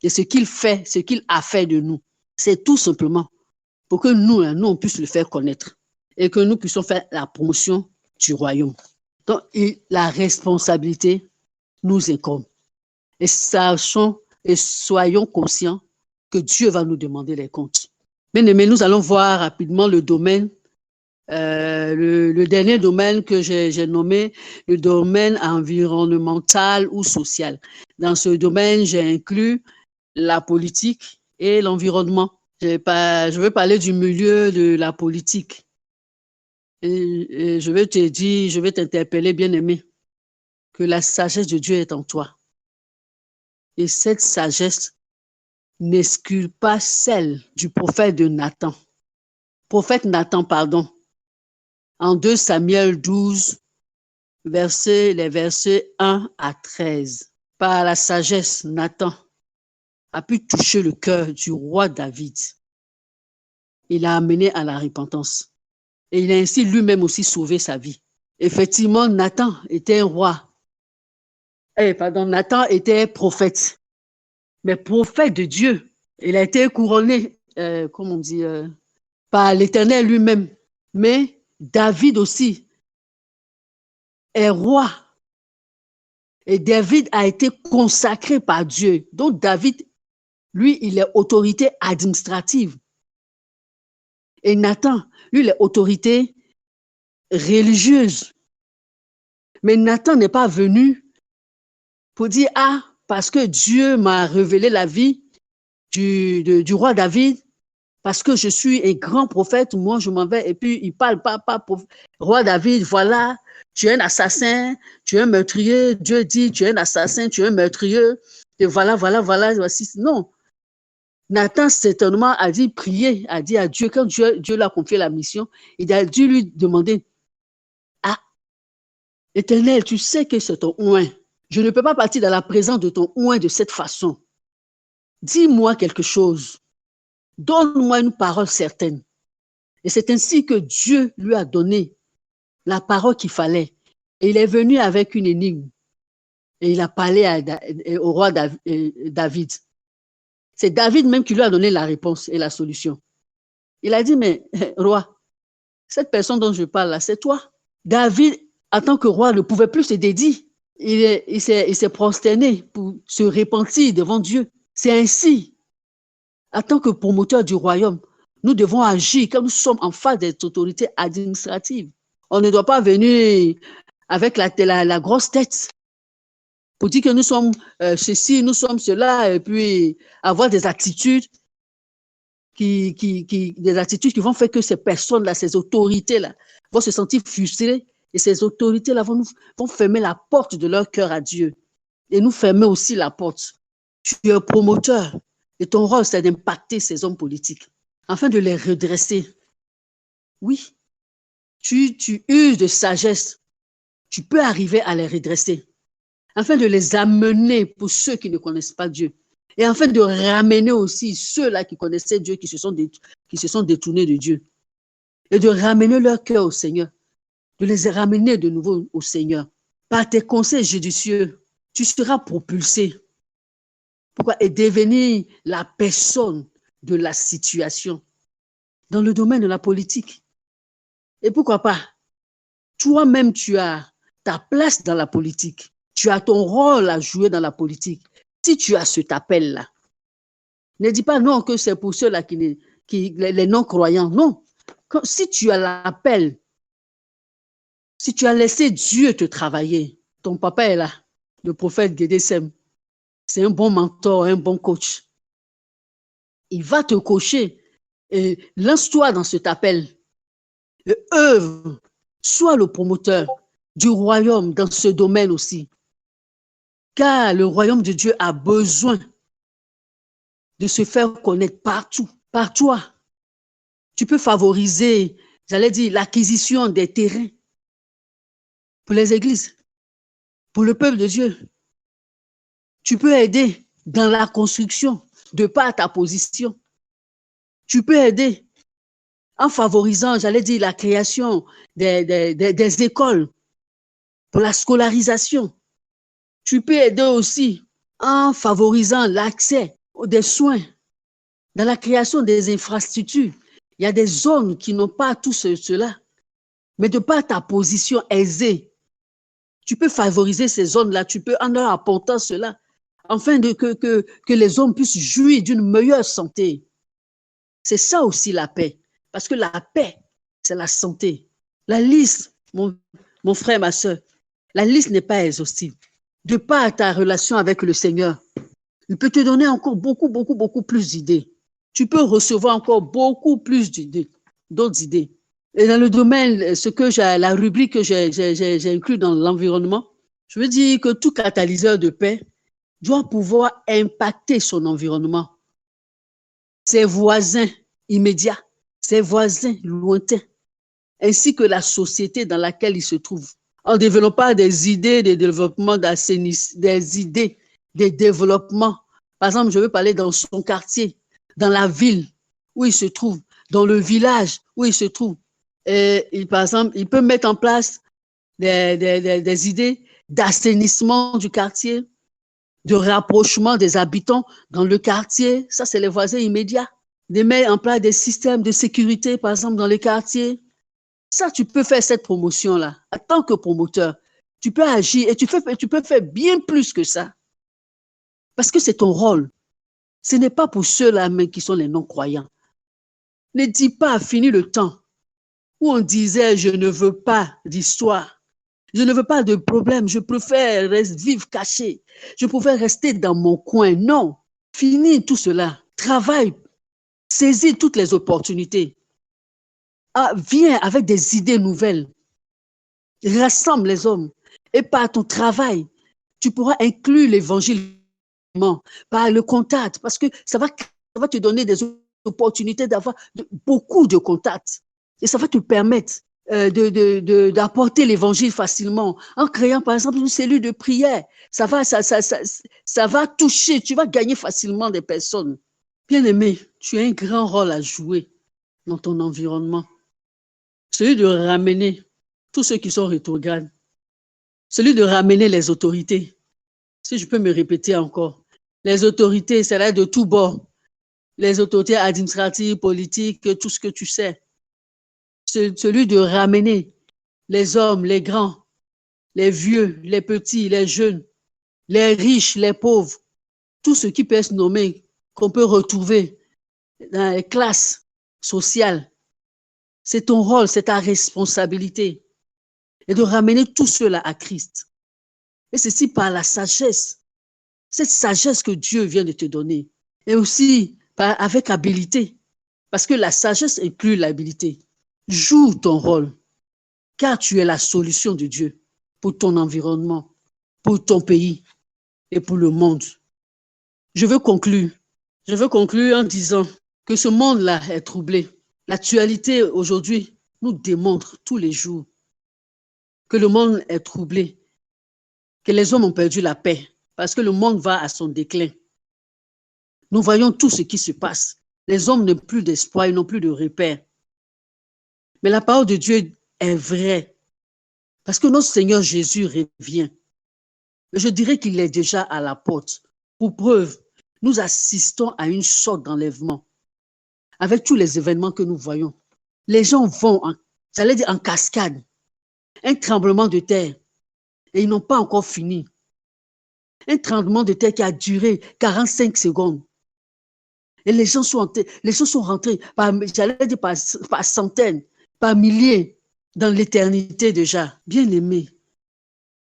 Et ce qu'il fait, ce qu'il a fait de nous, c'est tout simplement pour que nous, on puisse le faire connaître et que nous puissions faire la promotion du royaume. Donc, la responsabilité nous incombe. Et sachons et soyons conscients que Dieu va nous demander les comptes. Bien-aimés, nous allons voir rapidement le domaine, le dernier domaine que j'ai nommé, le domaine environnemental ou social. Dans ce domaine, j'ai inclus la politique et l'environnement. Je veux parler du milieu de la politique. Et je vais te dire, je vais t'interpeller, bien-aimé, que la sagesse de Dieu est en toi. Et cette sagesse n'exclut pas celle du prophète Nathan. Prophète Nathan, pardon. En 2 Samuel 12, les versets 1 à 13. Par la sagesse, Nathan a pu toucher le cœur du roi David. Il l'a amené à la repentance. Et il a ainsi lui-même aussi sauvé sa vie. Effectivement, Nathan était un roi. Nathan était prophète. Mais prophète de Dieu. Il a été couronné, par l'Éternel lui-même. Mais David aussi est roi. Et David a été consacré par Dieu. Donc David, lui, il est autorité administrative. Et Nathan, lui, il est autorité religieuse. Mais Nathan n'est pas venu pour dire, ah, parce que Dieu m'a révélé la vie du roi David, parce que je suis un grand prophète, moi je m'en vais, et puis il parle pas roi David, voilà, tu es un assassin, tu es un meurtrier, Dieu dit, tu es un assassin, tu es un meurtrier, et voilà, voici. Non. Nathan, certainement, a dit prier, a dit à Dieu, quand Dieu lui a confié la mission, il a dû lui demander, ah, Éternel, tu sais que c'est ton oint. Je ne peux pas partir dans la présence de ton oint de cette façon. Dis-moi quelque chose. Donne-moi une parole certaine. Et c'est ainsi que Dieu lui a donné la parole qu'il fallait. Et il est venu avec une énigme. Et il a parlé au roi David. C'est David même qui lui a donné la réponse et la solution. Il a dit, mais roi, cette personne dont je parle là, c'est toi. David, en tant que roi, ne pouvait plus se dédier. Il s'est prosterné pour se repentir devant Dieu. C'est ainsi, en tant que promoteur du royaume, nous devons agir quand nous sommes en face des autorités administratives. On ne doit pas venir avec la grosse tête pour dire que nous sommes ceci, nous sommes cela, et puis avoir des attitudes qui vont faire que ces personnes-là, ces autorités-là, vont se sentir frustrées, et ces autorités-là vont fermer la porte de leur cœur à Dieu. Et nous fermer aussi la porte. Tu es un promoteur, et ton rôle, c'est d'impacter ces hommes politiques, afin de les redresser. Oui, tu uses de sagesse, tu peux arriver à les redresser, afin de les amener pour ceux qui ne connaissent pas Dieu, et afin de ramener aussi ceux-là qui connaissaient Dieu, qui se sont détournés de Dieu, et de ramener leur cœur au Seigneur, de les ramener de nouveau au Seigneur. Par tes conseils judicieux, tu seras propulsé. Pourquoi? Et devenir la personne de la situation dans le domaine de la politique. Et pourquoi pas? toi-même, tu as ta place dans la politique. Tu as ton rôle à jouer dans la politique. Si tu as cet appel-là, ne dis pas non que c'est pour ceux-là les non-croyants. Non. Si tu as l'appel, si tu as laissé Dieu te travailler, ton papa est là, le prophète Gédésem. C'est un bon mentor, un bon coach. Il va te coacher. Et lance-toi dans cet appel. Et œuvre, sois le promoteur du royaume dans ce domaine aussi. Car le royaume de Dieu a besoin de se faire connaître partout, par toi. Tu peux favoriser, j'allais dire, l'acquisition des terrains pour les églises, pour le peuple de Dieu. Tu peux aider dans la construction de par ta position. Tu peux aider en favorisant, j'allais dire, la création des écoles pour la scolarisation. Tu peux aider aussi en favorisant l'accès des soins, dans la création des infrastructures. Il y a des zones qui n'ont pas tout cela, mais de par ta position aisée, tu peux favoriser ces zones-là, tu peux en leur apporter cela, afin que les hommes puissent jouir d'une meilleure santé. C'est ça aussi la paix, parce que la paix, c'est la santé. La liste, mon frère, ma soeur, la liste n'est pas exhaustive. De par ta relation avec le Seigneur, il peut te donner encore beaucoup plus d'idées. Tu peux recevoir encore beaucoup plus d'autres idées. Et dans le domaine, la rubrique que j'ai inclus dans l'environnement, je veux dire que tout catalyseur de paix doit pouvoir impacter son environnement, ses voisins immédiats, ses voisins lointains, ainsi que la société dans laquelle il se trouve, en développant des idées de développement d'assainissement, des idées de développement. Par exemple, je veux parler dans son quartier, dans la ville où il se trouve, dans le village où il se trouve. Par exemple, il peut mettre en place des idées d'assainissement du quartier, de rapprochement des habitants dans le quartier. Ça, c'est les voisins immédiats. De mettre en place des systèmes de sécurité, par exemple, dans les quartiers. Ça, tu peux faire cette promotion-là. En tant que promoteur, tu peux agir et tu peux faire bien plus que ça. Parce que c'est ton rôle. Ce n'est pas pour ceux-là même qui sont les non-croyants. Ne dis pas, fini le temps où on disait, je ne veux pas d'histoire. Je ne veux pas de problème. Je préfère vivre caché. Je préfère rester dans mon coin. Non. Fini tout cela. Travaille. Saisis toutes les opportunités. Viens avec des idées nouvelles. Rassemble les hommes. Et par ton travail, tu pourras inclure l'évangile par le contact, parce que ça va te donner des opportunités d'avoir beaucoup de contacts. Et ça va te permettre d'apporter l'évangile facilement en créant par exemple une cellule de prière. Ça va toucher, tu vas gagner facilement des personnes. Bien-aimé, tu as un grand rôle à jouer dans ton environnement. Celui de ramener tous ceux qui sont rétrogrades. Celui de ramener les autorités. Si je peux me répéter encore. Les autorités, c'est là de tous bords. Les autorités administratives, politiques, tout ce que tu sais. Celui de ramener les hommes, les grands, les vieux, les petits, les jeunes, les riches, les pauvres, tout ce qui peut se nommer, qu'on peut retrouver dans les classes sociales. C'est ton rôle, c'est ta responsabilité. Et de ramener tout cela à Christ. Et ceci par la sagesse. Cette sagesse que Dieu vient de te donner. Et aussi avec habileté. Parce que la sagesse inclut l'habileté. Joue ton rôle. Car tu es la solution de Dieu pour ton environnement, pour ton pays et pour le monde. Je veux conclure. Je veux conclure en disant que ce monde-là est troublé. L'actualité aujourd'hui nous démontre tous les jours que le monde est troublé, que les hommes ont perdu la paix parce que le monde va à son déclin. Nous voyons tout ce qui se passe. Les hommes n'ont plus d'espoir, ils n'ont plus de repères. Mais la parole de Dieu est vraie parce que notre Seigneur Jésus revient. Je dirais qu'il est déjà à la porte. Pour preuve, nous assistons à une sorte d'enlèvement avec tous les événements que nous voyons. Les gens vont, j'allais dire en cascade. Un tremblement de terre. Et ils n'ont pas encore fini. Un tremblement de terre qui a duré 45 secondes. Et les gens sont rentrés j'allais dire par centaines, par milliers dans l'éternité déjà. Bien-aimés,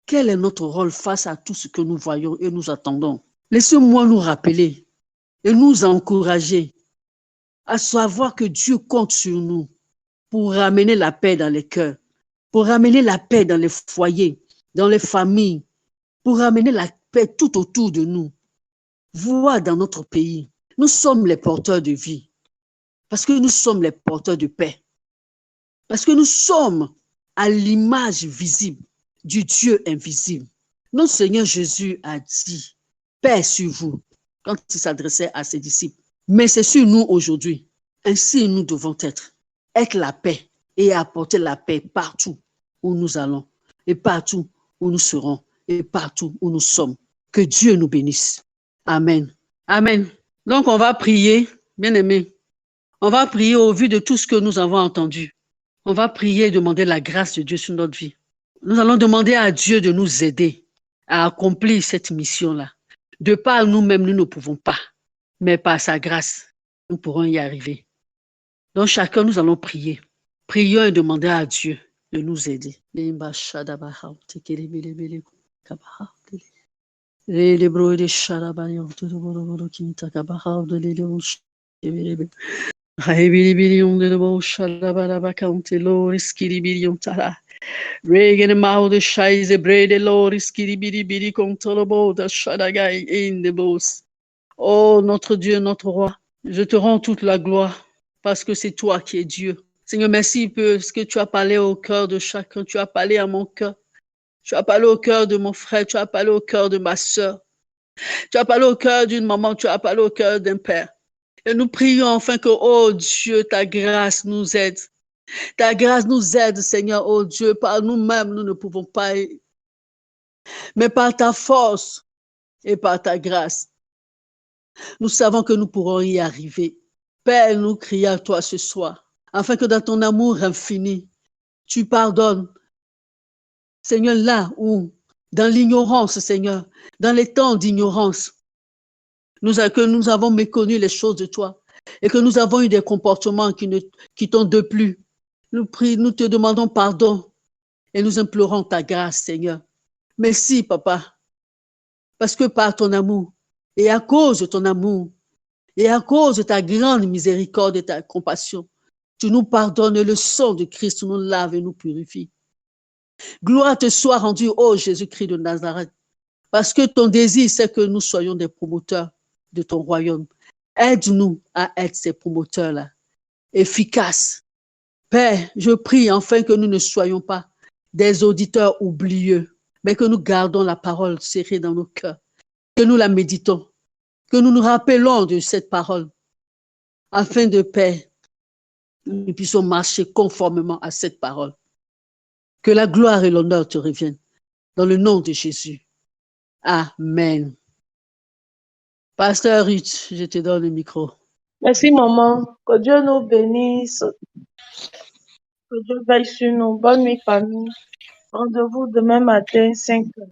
quel est notre rôle face à tout ce que nous voyons et nous attendons? Laissez-moi nous rappeler et nous encourager à savoir que Dieu compte sur nous pour ramener la paix dans les cœurs, pour ramener la paix dans les foyers, dans les familles, pour ramener la paix tout autour de nous. Voir dans notre pays, nous sommes les porteurs de vie, parce que nous sommes les porteurs de paix, parce que nous sommes à l'image visible du Dieu invisible. Notre Seigneur Jésus a dit, paix sur vous, quand il s'adressait à ses disciples. Mais c'est sur nous aujourd'hui. Ainsi, nous devons être la paix et apporter la paix partout où nous allons et partout où nous serons et partout où nous sommes. Que Dieu nous bénisse. Amen. Amen. Donc, on va prier, bien-aimés. On va prier au vu de tout ce que nous avons entendu. On va prier et demander la grâce de Dieu sur notre vie. Nous allons demander à Dieu de nous aider à accomplir cette mission-là. De par nous-mêmes, nous ne pouvons pas, mais par sa grâce, nous pourrons y arriver. Donc, chacun, nous allons prier. Prions et demander à Dieu de nous aider. Regen mao de shaise brede loris kiribiri kontolobo da shadagai in the boss. Oh, notre Dieu, notre roi, je te rends toute la gloire parce que c'est toi qui es Dieu. Seigneur, merci parce que tu as parlé au cœur de chacun, tu as parlé à mon cœur, tu as parlé au cœur de mon frère, tu as parlé au cœur de ma soeur, tu as parlé au cœur d'une maman, tu as parlé au cœur d'un père. Et nous prions enfin que, oh Dieu, ta grâce nous aide. Ta grâce nous aide, Seigneur, oh Dieu, par nous-mêmes, nous ne pouvons pas, mais par ta force et par ta grâce, nous savons que nous pourrons y arriver. Père, nous crions à toi ce soir, afin que dans ton amour infini, tu pardonnes, Seigneur, là où, dans l'ignorance, Seigneur, dans les temps d'ignorance, que nous avons méconnu les choses de toi et que nous avons eu des comportements qui t'ont déplu. Nous te demandons pardon et nous implorons ta grâce, Seigneur. Merci, Papa, parce que par ton amour et à cause de ton amour et à cause de ta grande miséricorde et ta compassion, tu nous pardonnes et le sang de Christ nous lave et nous purifie. Gloire te soit rendue, ô Jésus-Christ de Nazareth, parce que ton désir, c'est que nous soyons des promoteurs de ton royaume. Aide-nous à être ces promoteurs-là, efficaces. Père, je prie enfin que nous ne soyons pas des auditeurs oublieux, mais que nous gardons la parole serrée dans nos cœurs, que nous la méditons, que nous nous rappelons de cette parole, afin de paix, nous puissions marcher conformément à cette parole. Que la gloire et l'honneur te reviennent, dans le nom de Jésus. Amen. Pasteur Ruth, je te donne le micro. Merci, maman. Que Dieu nous bénisse. Que Dieu veille sur nous. Bonne nuit, famille. Rendez-vous demain matin, 5 heures.